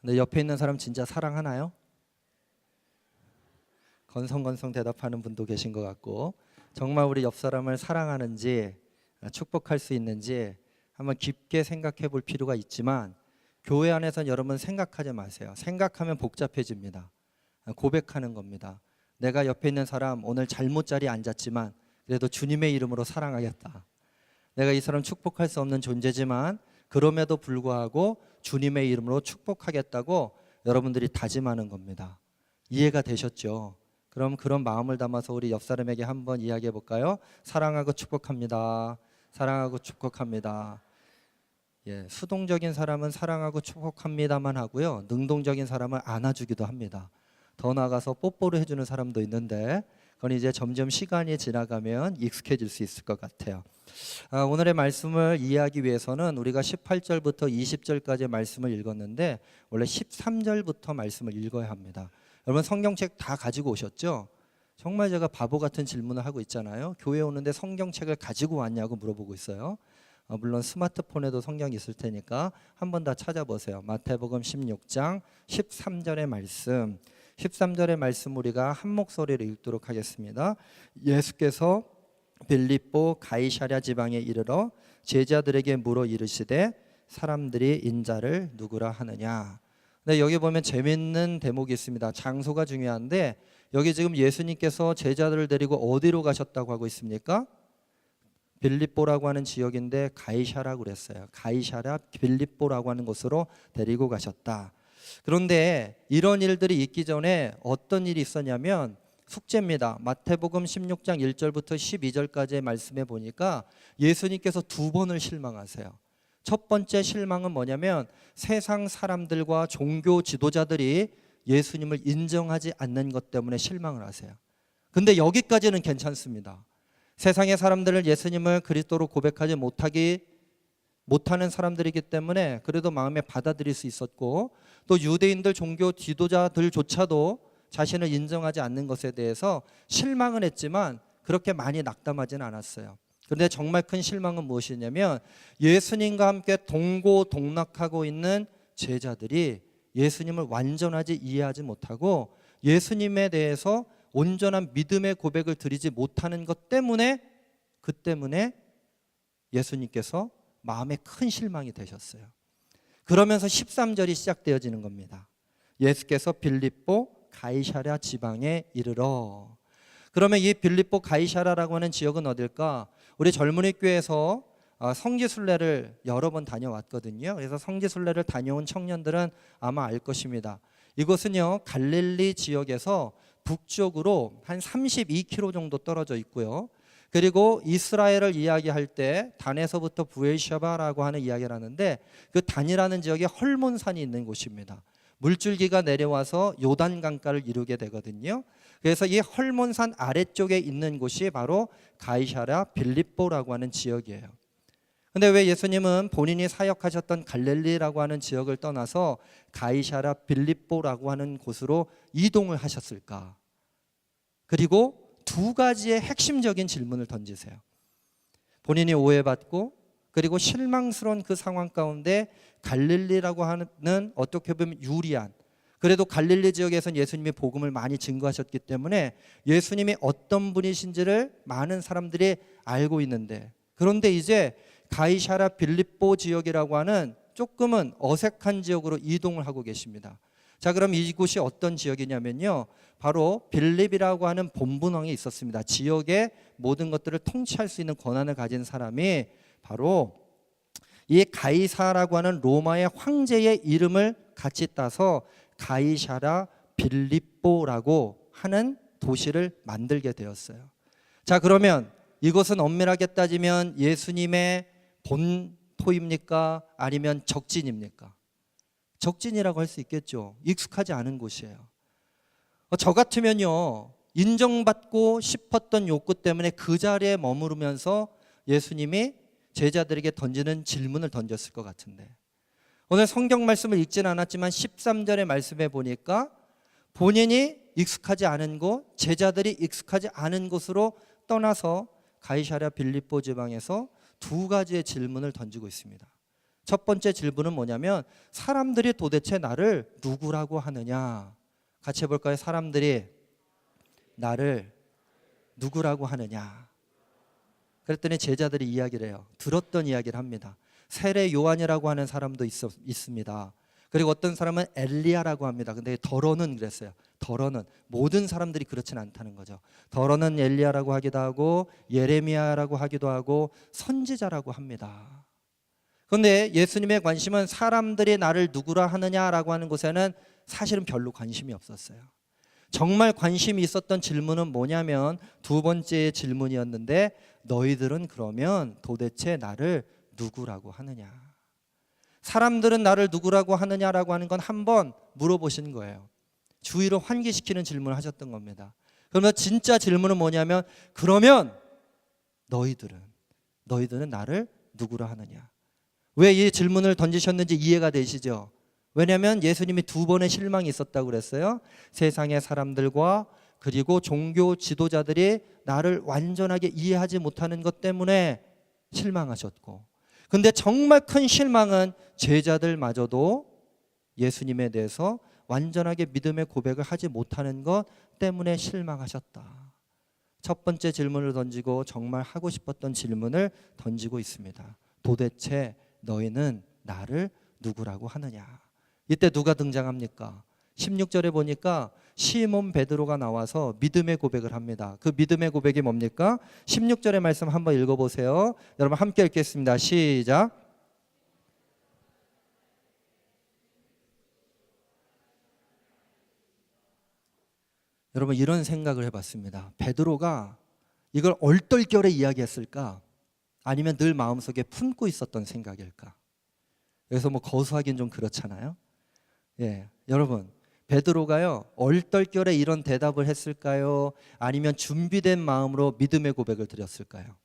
근데 옆에 있는 사람 진짜 사랑하나요? 건성건성 대답하는 분도 계신 것 같고, 정말 우리 옆 사람을 사랑하는지 축복할 수 있는지 한번 깊게 생각해 볼 필요가 있지만, 교회 안에서는 여러분 생각하지 마세요. 생각하면 복잡해집니다. 고백하는 겁니다. 내가 옆에 있는 사람 오늘 잘못 자리에 앉았지만 그래도 주님의 이름으로 사랑하겠다. 내가 이 사람 축복할 수 없는 존재지만 그럼에도 불구하고 주님의 이름으로 축복하겠다고 여러분들이 다짐하는 겁니다. 이해가 되셨죠? 그럼 그런 마음을 담아서 우리 옆 사람에게 한번 이야기해 볼까요? 사랑하고 축복합니다. 사랑하고 축복합니다. 예, 수동적인 사람은 사랑하고 축복합니다만 하고요, 능동적인 사람은 안아주기도 합니다. 더 나아가서 뽀뽀를 해주는 사람도 있는데 그건 이제 점점 시간이 지나가면 익숙해질 수 있을 것 같아요. 오늘의 말씀을 이해하기 위해서는 우리가 18절부터 20절까지의 말씀을 읽었는데 원래 13절부터 말씀을 읽어야 합니다. 여러분 성경책 다 가지고 오셨죠? 정말 제가 바보 같은 질문을 하고 있잖아요. 교회 오는데 성경책을 가지고 왔냐고 물어보고 있어요. 물론 스마트폰에도 성경이 있을 테니까 한번 다 찾아보세요. 마태복음 16장 13절의 말씀, 13절의 말씀 우리가 한 목소리로 읽도록 하겠습니다. 예수께서 빌립보 가이사랴 지방에 이르러 제자들에게 물어 이르시되 사람들이 인자를 누구라 하느냐. 네, 여기 보면 재밌는 대목이 있습니다. 장소가 중요한데 여기 지금 예수님께서 제자들을 데리고 어디로 가셨다고 하고 있습니까? 빌립보라고 하는 지역인데 가이사라고 그랬어요. 가이사랴 빌립보라고 하는 곳으로 데리고 가셨다. 그런데 이런 일들이 있기 전에 어떤 일이 있었냐면 숙제입니다. 마태복음 16장 1절부터 12절까지의 말씀에 보니까 예수님께서 두 번을 실망하세요. 첫 번째 실망은 뭐냐면 세상 사람들과 종교 지도자들이 예수님을 인정하지 않는 것 때문에 실망을 하세요. 근데 여기까지는 괜찮습니다. 세상의 사람들은 예수님을 그리스도로 고백하지 못하는 사람들이기 때문에 그래도 마음에 받아들일 수 있었고, 또 유대인들 종교 지도자들조차도 자신을 인정하지 않는 것에 대해서 실망은 했지만 그렇게 많이 낙담하지는 않았어요. 그런데 정말 큰 실망은 무엇이냐면 예수님과 함께 동고동락하고 있는 제자들이 예수님을 완전하게 이해하지 못하고 예수님에 대해서 온전한 믿음의 고백을 드리지 못하는 것 때문에, 그 때문에 예수님께서 마음에 큰 실망이 되셨어요. 그러면서 13절이 시작되어지는 겁니다. 예수께서 빌립보 가이사랴 지방에 이르러. 그러면 이 빌립보 가이사랴라고 하는 지역은 어딜까? 우리 젊은이 교회에서 성지순례를 여러 번 다녀왔거든요. 그래서 성지순례를 다녀온 청년들은 아마 알 것입니다. 이곳은요 갈릴리 지역에서 북쪽으로 한 32km 정도 떨어져 있고요. 그리고 이스라엘을 이야기할 때 단에서부터 부엘샤바라고 하는 이야기를 하는데 그 단이라는 지역에 헐몬산이 있는 곳입니다. 물줄기가 내려와서 요단 강가를 이루게 되거든요. 그래서 이 헐몬산 아래쪽에 있는 곳이 바로 가이사랴 빌립보라고 하는 지역이에요. 근데 왜 예수님은 본인이 사역하셨던 갈릴리라고 하는 지역을 떠나서 가이사랴 빌립보라고 하는 곳으로 이동을 하셨을까? 그리고 두 가지의 핵심적인 질문을 던지세요. 본인이 오해받고 그리고 실망스러운 그 상황 가운데 갈릴리라고 하는 어떻게 보면 유리한, 그래도 갈릴리 지역에서는 예수님이 복음을 많이 증거하셨기 때문에 예수님이 어떤 분이신지를 많은 사람들이 알고 있는데, 그런데 이제 가이사랴 빌립보 지역이라고 하는 조금은 어색한 지역으로 이동을 하고 계십니다. 자, 그럼 이곳이 어떤 지역이냐면요, 바로 빌립이라고 하는 본분왕이 있었습니다. 지역의 모든 것들을 통치할 수 있는 권한을 가진 사람이 바로 이 가이사라고 하는 로마의 황제의 이름을 같이 따서 가이사랴 빌립보라고 하는 도시를 만들게 되었어요. 자, 그러면 이곳은 엄밀하게 따지면 예수님의 본토입니까? 아니면 적진입니까? 적진이라고 할 수 있겠죠. 익숙하지 않은 곳이에요. 저 같으면요 인정받고 싶었던 욕구 때문에 그 자리에 머무르면서 예수님이 제자들에게 던지는 질문을 던졌을 것 같은데, 오늘 성경 말씀을 읽지는 않았지만 13절의 말씀에 보니까 본인이 익숙하지 않은 곳, 제자들이 익숙하지 않은 곳으로 떠나서 가이사랴 빌립보 지방에서 두 가지의 질문을 던지고 있습니다. 첫 번째 질문은 뭐냐면 사람들이 도대체 나를 누구라고 하느냐. 같이 해볼까요? 사람들이 나를 누구라고 하느냐. 그랬더니 제자들이 이야기를 해요. 들었던 이야기를 합니다. 세례 요한이라고 하는 사람도 있습니다. 그리고 어떤 사람은 엘리야라고 합니다. 근데 더러는 그랬어요. 더러는 모든 사람들이 그렇진 않다는 거죠. 더러는 엘리야라고 하기도 하고 예레미야라고 하기도 하고 선지자라고 합니다. 그런데 예수님의 관심은 사람들이 나를 누구라 하느냐라고 하는 곳에는 사실은 별로 관심이 없었어요. 정말 관심이 있었던 질문은 뭐냐면 두 번째 질문이었는데 너희들은 그러면 도대체 나를 누구라고 하느냐. 사람들은 나를 누구라고 하느냐라고 하는 건 한번 물어보신 거예요. 주의를 환기시키는 질문을 하셨던 겁니다. 그러면 진짜 질문은 뭐냐면 그러면 너희들은 나를 누구라 하느냐. 왜 이 질문을 던지셨는지 이해가 되시죠? 왜냐하면 예수님이 두 번의 실망이 있었다고 그랬어요. 세상의 사람들과 그리고 종교 지도자들이 나를 완전하게 이해하지 못하는 것 때문에 실망하셨고, 근데 정말 큰 실망은 제자들마저도 예수님에 대해서 완전하게 믿음의 고백을 하지 못하는 것 때문에 실망하셨다. 첫 번째 질문을 던지고 정말 하고 싶었던 질문을 던지고 있습니다. 도대체 너희는 나를 누구라고 하느냐. 이때 누가 등장합니까? 16절에 보니까 시몬 베드로가 나와서 믿음의 고백을 합니다. 그 믿음의 고백이 뭡니까? 16절의 말씀 한번 읽어보세요. 여러분 함께 읽겠습니다. 시작. 여러분 이런 생각을 해봤습니다. 베드로가 이걸 얼떨결에 이야기했을까? 아니면 늘 마음속에 품고 있었던 생각일까? 그래서 뭐 거수하기는 좀 그렇잖아요. 예, 여러분 베드로가요 얼떨결에 이런 대답을 했을까요? 아니면 준비된 마음으로 믿음의 고백을 드렸을까요?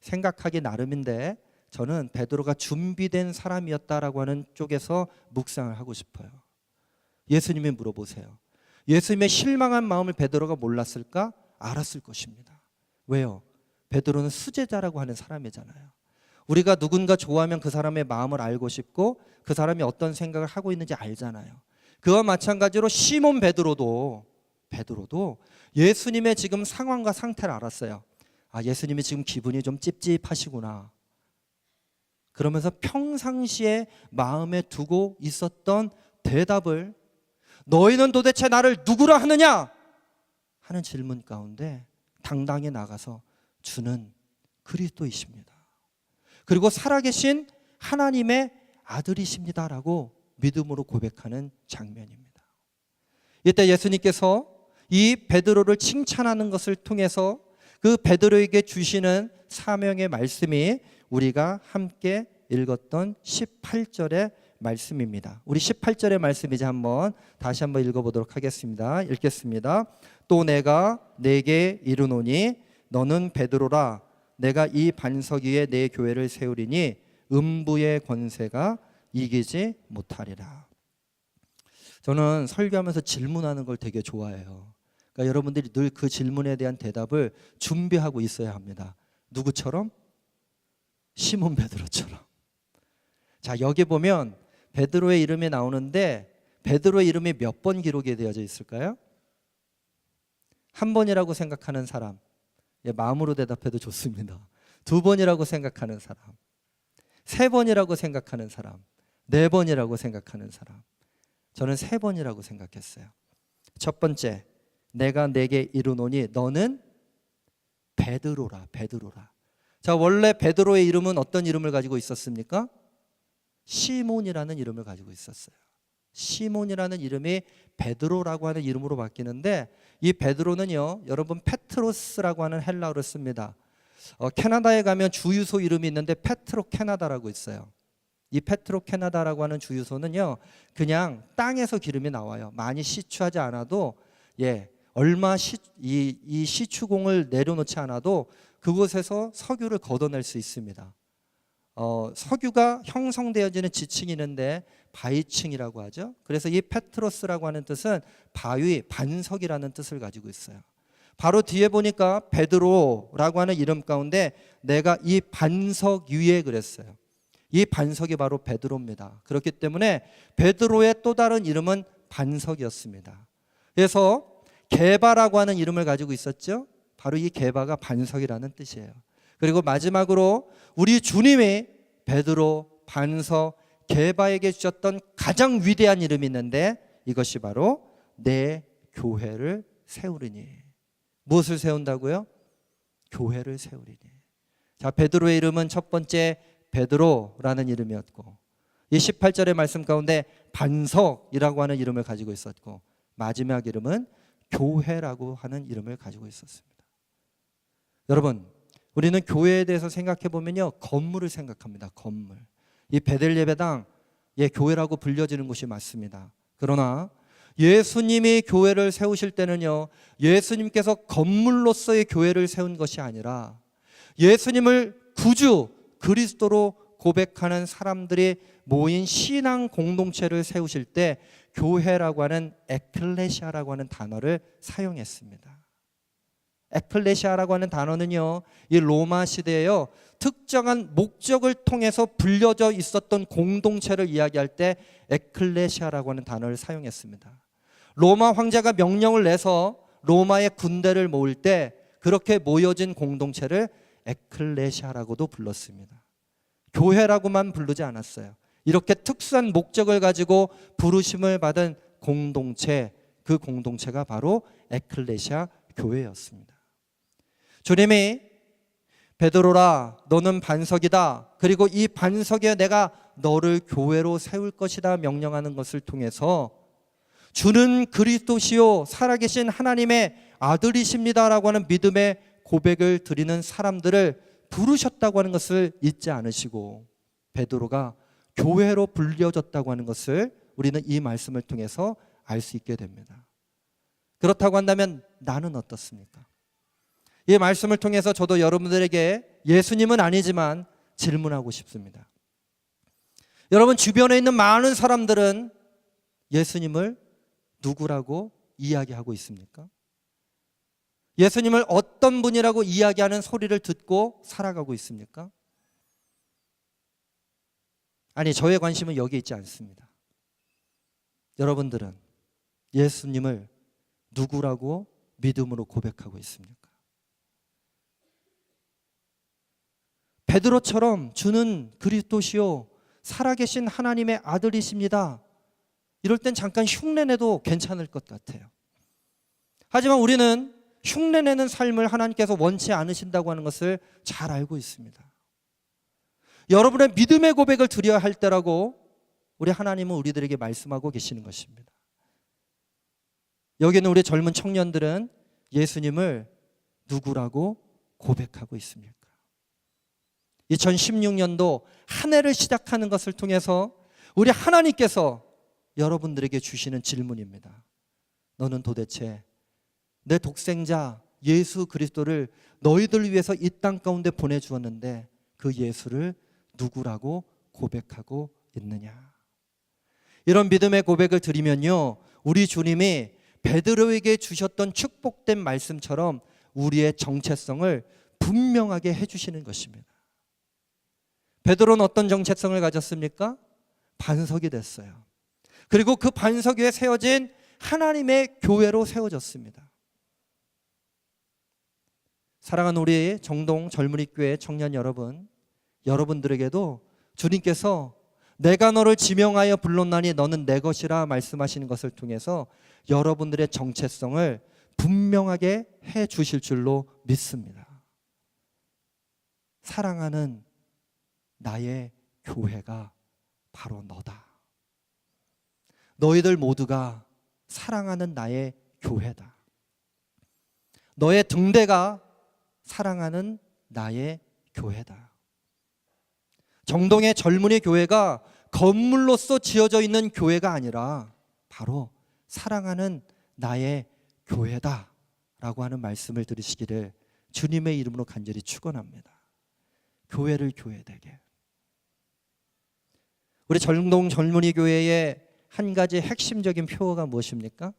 생각하기 나름인데 저는 베드로가 준비된 사람이었다라고 하는 쪽에서 묵상을 하고 싶어요. 예수님이 물어보세요. 예수님의 실망한 마음을 베드로가 몰랐을까? 알았을 것입니다. 왜요? 베드로는 수제자라고 하는 사람이잖아요. 우리가 누군가 좋아하면 그 사람의 마음을 알고 싶고 그 사람이 어떤 생각을 하고 있는지 알잖아요. 그와 마찬가지로 시몬 베드로도 예수님의 지금 상황과 상태를 알았어요. 아, 예수님이 지금 기분이 좀 찝찝하시구나. 그러면서 평상시에 마음에 두고 있었던 대답을 너희는 도대체 나를 누구라 하느냐? 하는 질문 가운데 당당히 나가서 주는 그리스도이십니다. 그리고 살아계신 하나님의 아들이십니다라고 믿음으로 고백하는 장면입니다. 이때 예수님께서 이 베드로를 칭찬하는 것을 통해서 그 베드로에게 주시는 사명의 말씀이 우리가 함께 읽었던 18절의 말씀입니다. 우리 18절의 말씀 이제 다시 한번 읽어보도록 하겠습니다. 읽겠습니다. 또 내가 네게 이르노니 너는 베드로라. 내가 이 반석 위에 내 교회를 세우리니 음부의 권세가 이기지 못하리라. 저는 설교하면서 질문하는 걸 되게 좋아해요. 그러니까 여러분들이 늘 그 질문에 대한 대답을 준비하고 있어야 합니다. 누구처럼? 시몬 베드로처럼. 자, 여기 보면 베드로의 이름이 나오는데 베드로의 이름이 몇 번 기록이 되어져 있을까요? 한 번이라고 생각하는 사람, 마음으로 대답해도 좋습니다. 두 번이라고 생각하는 사람, 세 번이라고 생각하는 사람, 네 번이라고 생각하는 사람. 저는 세 번이라고 생각했어요. 첫 번째, 내가 네게 이르노니 너는 베드로라. 자, 원래 베드로의 이름은 어떤 이름을 가지고 있었습니까? 시몬이라는 이름을 가지고 있었어요. 시몬이라는 이름이 베드로라고 하는 이름으로 바뀌는데 이 베드로는요, 여러분 페트로스라고 하는 헬라어를 씁니다. 캐나다에 가면 주유소 이름이 있는데 페트로 캐나다라고 있어요. 이 페트로 캐나다라고 하는 주유소는요, 그냥 땅에서 기름이 나와요. 많이 시추하지 않아도, 얼마 이 시추공을 내려놓지 않아도 그곳에서 석유를 걷어낼 수 있습니다. 석유가 형성되어지는 지층이 있는데 바위층이라고 하죠. 그래서 이 페트로스라고 하는 뜻은 바위, 반석이라는 뜻을 가지고 있어요. 바로 뒤에 보니까 베드로라고 하는 이름 가운데 내가 이 반석 위에 그랬어요. 이 반석이 바로 베드로입니다. 그렇기 때문에 베드로의 또 다른 이름은 반석이었습니다. 그래서 게바라고 하는 이름을 가지고 있었죠. 바로 이 게바가 반석이라는 뜻이에요. 그리고 마지막으로 우리 주님이 베드로, 반석, 게바에게 주셨던 가장 위대한 이름이 있는데 이것이 바로 내 교회를 세우리니. 무엇을 세운다고요? 교회를 세우리니. 자, 베드로의 이름은 첫 번째 베드로라는 이름이었고, 이 18절의 말씀 가운데 반석이라고 하는 이름을 가지고 있었고, 마지막 이름은 교회라고 하는 이름을 가지고 있었습니다. 여러분, 우리는 교회에 대해서 생각해 보면요, 건물을 생각합니다. 건물. 이 베델 예배당, 교회라고 불려지는 곳이 맞습니다. 그러나 예수님이 교회를 세우실 때는요, 예수님께서 건물로서의 교회를 세운 것이 아니라 예수님을 구주 그리스도로 고백하는 사람들이 모인 신앙 공동체를 세우실 때 교회라고 하는 에클레시아라고 하는 단어를 사용했습니다. 에클레시아라고 하는 단어는요, 이 로마 시대에요, 특정한 목적을 통해서 불려져 있었던 공동체를 이야기할 때 에클레시아라고 하는 단어를 사용했습니다. 로마 황제가 명령을 내서 로마의 군대를 모을 때 그렇게 모여진 공동체를 에클레시아라고도 불렀습니다. 교회라고만 부르지 않았어요. 이렇게 특수한 목적을 가지고 부르심을 받은 공동체, 그 공동체가 바로 에클레시아 교회였습니다. 주님이 베드로라 너는 반석이다, 그리고 이 반석에 내가 너를 교회로 세울 것이다 명령하는 것을 통해서 주는 그리스도시요 살아계신 하나님의 아들이십니다라고 하는 믿음의 고백을 드리는 사람들을 부르셨다고 하는 것을 잊지 않으시고, 베드로가 교회로 불려졌다고 하는 것을 우리는 이 말씀을 통해서 알 수 있게 됩니다. 그렇다고 한다면 나는 어떻습니까? 이 말씀을 통해서 저도 여러분들에게 예수님은 아니지만 질문하고 싶습니다. 여러분 주변에 있는 많은 사람들은 예수님을 누구라고 이야기하고 있습니까? 예수님을 어떤 분이라고 이야기하는 소리를 듣고 살아가고 있습니까? 아니, 저의 관심은 여기에 있지 않습니다. 여러분들은 예수님을 누구라고 믿음으로 고백하고 있습니까? 베드로처럼 주는 그리스도시요 살아계신 하나님의 아들이십니다, 이럴 땐 잠깐 흉내내도 괜찮을 것 같아요. 하지만 우리는 흉내내는 삶을 하나님께서 원치 않으신다고 하는 것을 잘 알고 있습니다. 여러분의 믿음의 고백을 드려야 할 때라고 우리 하나님은 우리들에게 말씀하고 계시는 것입니다. 여기는 우리 젊은 청년들은 예수님을 누구라고 고백하고 있습니까? 2016년도 한 해를 시작하는 것을 통해서 우리 하나님께서 여러분들에게 주시는 질문입니다. 너는 도대체 내 독생자 예수 그리스도를 너희들 위해서 이 땅 가운데 보내주었는데 그 예수를 누구라고 고백하고 있느냐? 이런 믿음의 고백을 드리면요, 우리 주님이 베드로에게 주셨던 축복된 말씀처럼 우리의 정체성을 분명하게 해주시는 것입니다. 베드로는 어떤 정체성을 가졌습니까? 반석이 됐어요. 그리고 그 반석 위에 세워진 하나님의 교회로 세워졌습니다. 사랑하는 우리 정동 젊은이 교회 청년 여러분, 여러분들에게도 주님께서 내가 너를 지명하여 불렀나니 너는 내 것이라 말씀하시는 것을 통해서 여러분들의 정체성을 분명하게 해 주실 줄로 믿습니다. 사랑하는 나의 교회가 바로 너다. 너희들 모두가 사랑하는 나의 교회다. 너의 등대가 사랑하는 나의 교회다. 정동의 젊은이 교회가 건물로서 지어져 있는 교회가 아니라 바로 사랑하는 나의 교회다 라고 하는 말씀을 들으시기를 주님의 이름으로 간절히 축원합니다. 교회를 교회되게. 우리 정동 젊은이 교회의 한 가지 핵심적인 표어가 무엇입니까?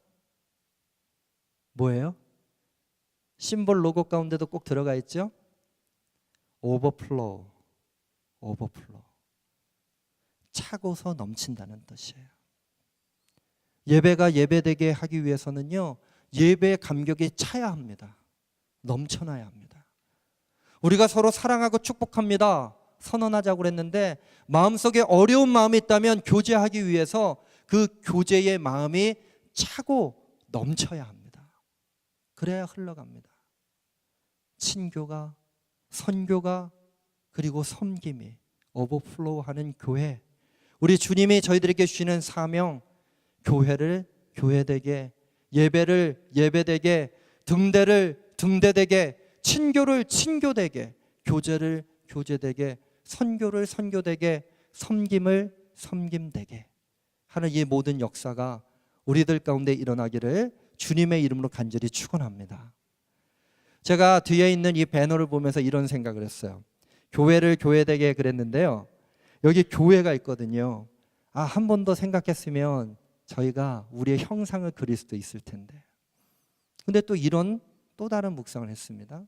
뭐예요? 심볼 로고 가운데도 꼭 들어가 있죠? 오버플로우. 오버플로우. 차고서 넘친다는 뜻이에요. 예배가 예배되게 하기 위해서는요, 예배의 감격이 차야 합니다. 넘쳐나야 합니다. 우리가 서로 사랑하고 축복합니다, 선언하자고 그랬는데 마음속에 어려운 마음이 있다면 교제하기 위해서 그 교제의 마음이 차고 넘쳐야 합니다. 그래야 흘러갑니다. 친교가, 선교가, 그리고 섬김이 오버플로우하는 교회, 우리 주님이 저희들에게 주시는 사명, 교회를 교회되게, 예배를 예배되게, 등대를 등대되게, 친교를 친교되게, 교제를 교제되게, 선교를 선교되게, 섬김을 섬김되게 하는 이 모든 역사가 우리들 가운데 일어나기를 주님의 이름으로 간절히 축원합니다. 제가 뒤에 있는 이 배너를 보면서 이런 생각을 했어요. 교회를 교회되게 그랬는데요, 여기 교회가 있거든요. 한 번 더 생각했으면 저희가 우리의 형상을 그릴 수도 있을 텐데, 근데 또 다른 묵상을 했습니다.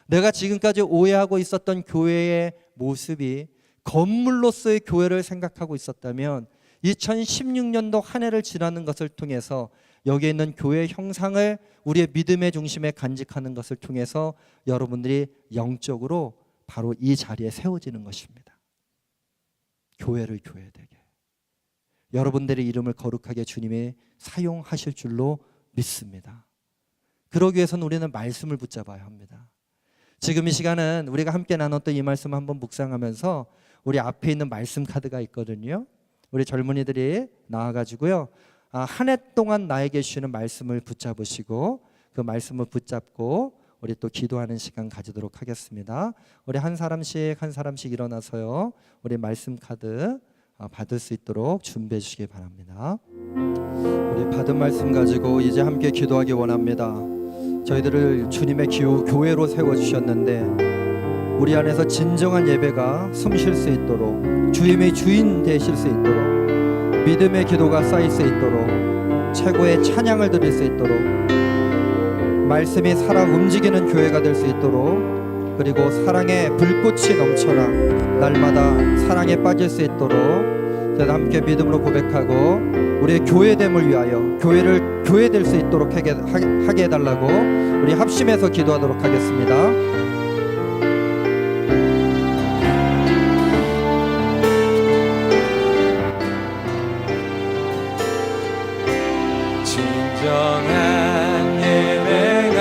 내가 지금까지 오해하고 있었던 교회의 모습이 건물로서의 교회를 생각하고 있었다면 2016년도 한 해를 지나는 것을 통해서 여기에 있는 교회의 형상을 우리의 믿음의 중심에 간직하는 것을 통해서 여러분들이 영적으로 바로 이 자리에 세워지는 것입니다. 교회를 교회되게, 여러분들의 이름을 거룩하게 주님이 사용하실 줄로 믿습니다. 그러기 위해서는 우리는 말씀을 붙잡아야 합니다. 지금 이 시간은 우리가 함께 나눴던 이 말씀 한번 묵상하면서 우리 앞에 있는 말씀 카드가 있거든요. 우리 젊은이들이 나와가지고요, 한 해 동안 나에게 주시는 말씀을 붙잡으시고 그 말씀을 붙잡고 우리 또 기도하는 시간 가지도록 하겠습니다. 우리 한 사람씩 일어나서요, 우리 말씀 카드 받을 수 있도록 준비해 주시기 바랍니다. 우리 받은 말씀 가지고 이제 함께 기도하기 원합니다. 저희들을 주님의 교회로 세워주셨는데 우리 안에서 진정한 예배가 숨쉴 수 있도록, 주님의 주인 되실 수 있도록, 믿음의 기도가 쌓일 수 있도록, 최고의 찬양을 드릴 수 있도록, 말씀이 살아 움직이는 교회가 될 수 있도록, 그리고 사랑의 불꽃이 넘쳐나 날마다 사랑에 빠질 수 있도록 저희가 함께 믿음으로 고백하고 우리의 교회됨을 위하여, 교회를 교회될 수 있도록 하게 해달라고 우리 합심해서 기도하도록 하겠습니다. 진정한 예배가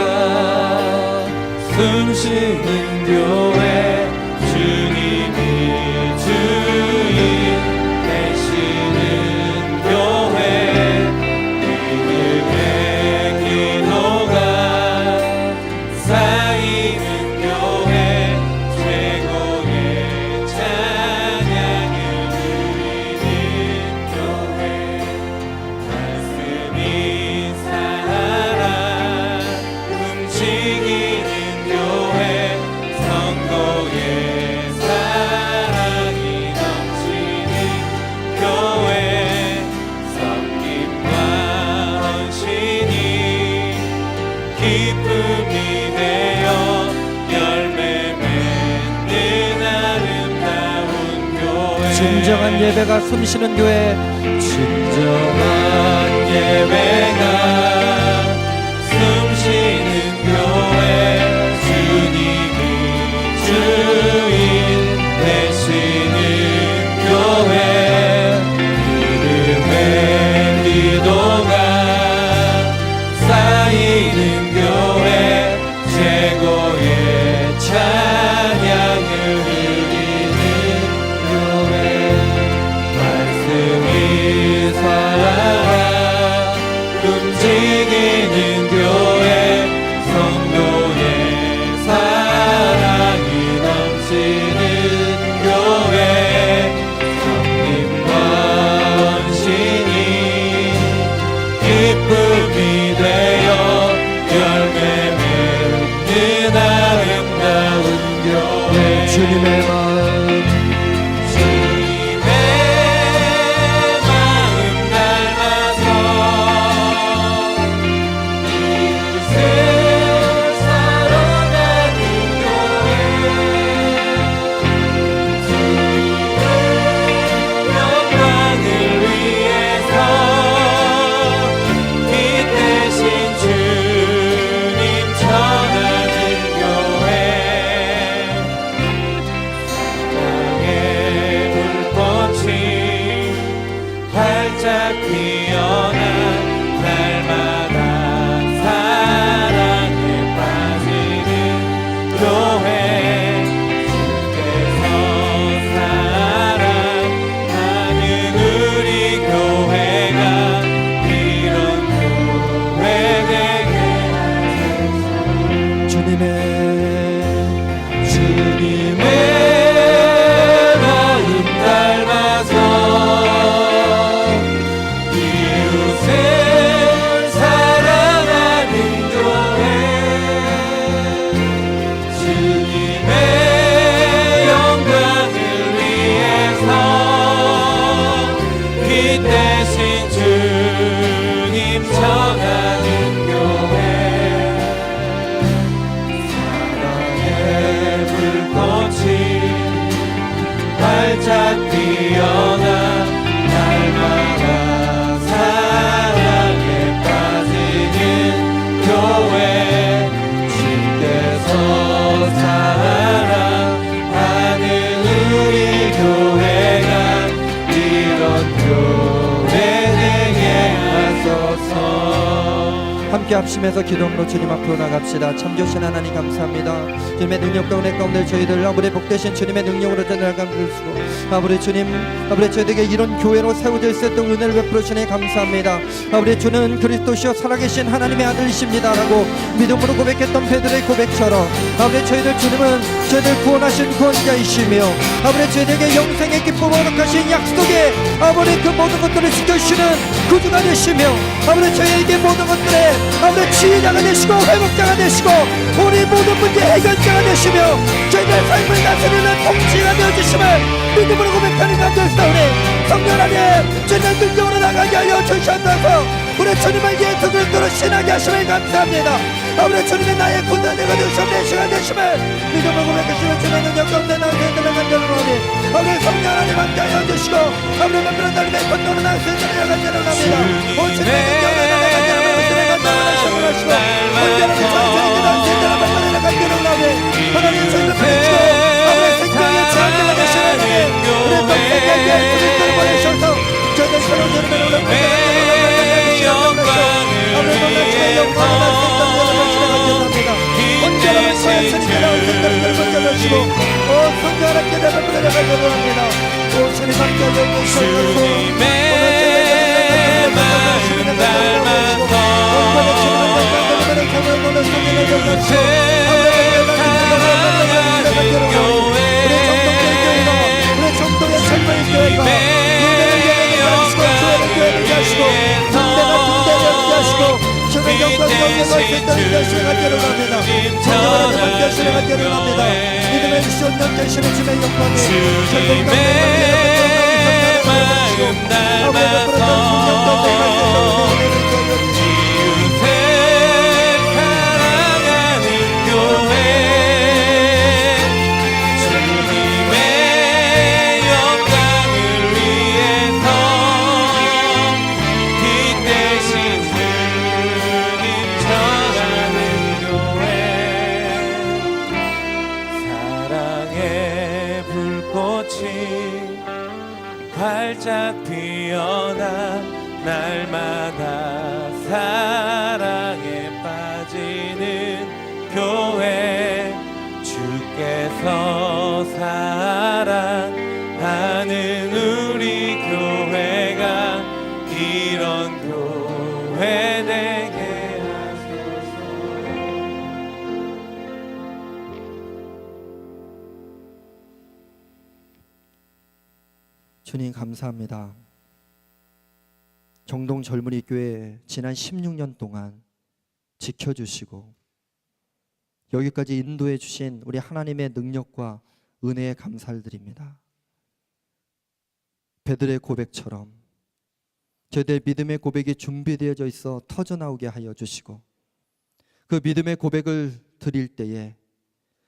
숨쉬는 교회, 주님이 주인 되시는 교회, 믿음의 기도가 쌓이는 교회, 최고의 찬양을 드리는 교회, 말씀이 살아 움직이는 교회, 성도의 사랑이 넘치는 교회, 섬김과 헌신이 기쁨이 되어 열매 맺는 아름다운 교회, 진정한 예배가 숨쉬는 교회, 진정한 예배가 숨쉬는 교회, 주님이 주인 되시는 교회, 믿음의 기도가 쌓이는 교회, 최고의 찬양을 드리는 교회, 말씀이 살아 피어나 날마다 사랑에 빠지는 교회 주께서 사랑하는 우리 교회가 이런 교회 되게 하소서. 주님의 마음 닮아서 이웃을 사랑하는 교회 주님의 영광을 위해서 기 대신 주님 전하는 교회 사랑의 불꽃이 활짝 피어나 날마다 사랑에 빠지는 교회 주께서 사랑하는 우리 교회가 이런 교회 되게 하소서. 함께 합심해서 기도함으로 주님 앞으로 나갑시다. 참 좋으신 하나님 감사합니다. 주님의 능력 가운데 저희들 아버지 복되신 주님의 능력으로 전달감을수고 아버지 주님 아버지 저희에게 이런 교회로 세워질 수 있도록 은혜를 베풀어 주시니 감사합니다. 아버지 주는 그리스도시여 살아계신 하나님의 아들이십니다 라고 믿음으로 고백했던 베드로의 고백처럼 아버지 저희들 주님은 저희들 구원하신 구원자이시며 아버지 저희에게 영생의 기쁨을 허락하신 약속의 아버지 그 모든 것들을 지켜주시는 구주가 되시며 아버지 저희에게 모든 것들에 아버지 치유자가 되시고 회복자가 되시고 우리 모든 문제 해결자가 되시며 저희들 삶을 다스리는 통치가 되어주심을 믿음으로 고백하는 감사하오니 성령 안에 주님 능력으로 나가게 하여 주시옵소서. 우리 주님을 예수 그리스도로 신하게 하심을 감사합니다. 아버지 주님이 나의 군단대가 되시옵는 시간 되심을 믿음으로 고백하시는 주님의 능력 가운데 나올 수 있도록 간절하오니 아버지 성령 하나님 함께 하여 주시고 아버지 만들어 달림의 권능으로 나올 수 있도록 간절합니다. 오 주님의 능력으로 나가게 하여 주시는 간절을 하시고 언제나 천천히 나올 수 있도록 만들어 간절하오니 하나님 저희를 보내시고 아버지 생명의 창조가 되시는 우리 동생에게 주님을 보내셔서 저희들 새로운 여름을 오늘 아버지 놀라시는 영광을 할 수 있도록 간절합니다. 언제나 주님의 생명을 건져주시고 오 성령 하나님께 내가 부르려고 간절합니다. 오 주님 함께 하여 주시옵소서. 마음 닮아서 믿음의 시온년 되시는 주의 영광이 주님의 마음 닮아서 이웃을 사랑하는 교회 주님의 영광을 위해서 기 대신 주님 전하는 교회 사랑의 불꽃이 활짝 피어나 날마다 사랑에 빠지는 교회 주께서 사랑하는 우리 교회가 이런 교회 되게 하소서. 주님 감사합니다. 정동 젊은이 교회 지난 16년 동안 지켜주시고 여기까지 인도해 주신 우리 하나님의 능력과 은혜에 감사를 드립니다. 베드로의 고백처럼 저희들 믿음의 고백이 준비되어져 있어 터져나오게 하여 주시고 그 믿음의 고백을 드릴 때에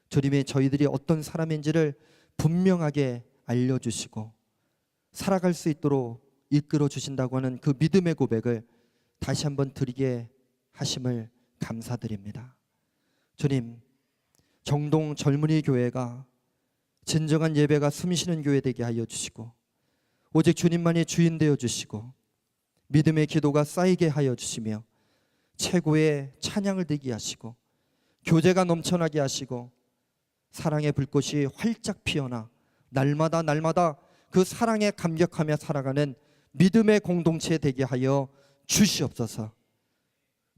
주님이 저희들이 어떤 사람인지를 분명하게 알려주시고 살아갈 수 있도록 이끌어 주신다고 하는 그 믿음의 고백을 다시 한번 드리게 하심을 감사드립니다. 주님, 정동 젊은이 교회가 진정한 예배가 숨쉬는 교회 되게 하여 주시고 오직 주님만이 주인 되어 주시고 믿음의 기도가 쌓이게 하여 주시며 최고의 찬양을 되게 하시고 교제가 넘쳐나게 하시고 사랑의 불꽃이 활짝 피어나 날마다 그 사랑에 감격하며 살아가는 믿음의 공동체 되게 하여 주시옵소서.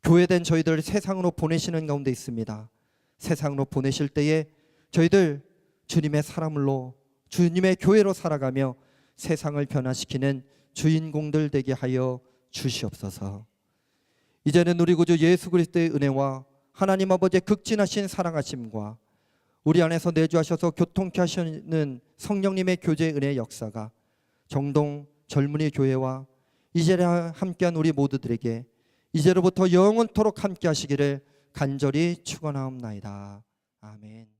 교회된 저희들 세상으로 보내시는 가운데 있습니다. 세상으로 보내실 때에 저희들 주님의 사람으로 주님의 교회로 살아가며 세상을 변화시키는 주인공들 되게 하여 주시옵소서. 이제는 우리 구주 예수 그리스도의 은혜와 하나님 아버지의 극진하신 사랑하심과 우리 안에서 내주하셔서 교통케 하시는 성령님의 교제의 은혜의 역사가 정동 젊은이 교회와 이제를 함께한 우리 모두들에게 이제로부터 영원토록 함께 하시기를 간절히 축원하옵나이다. 아멘.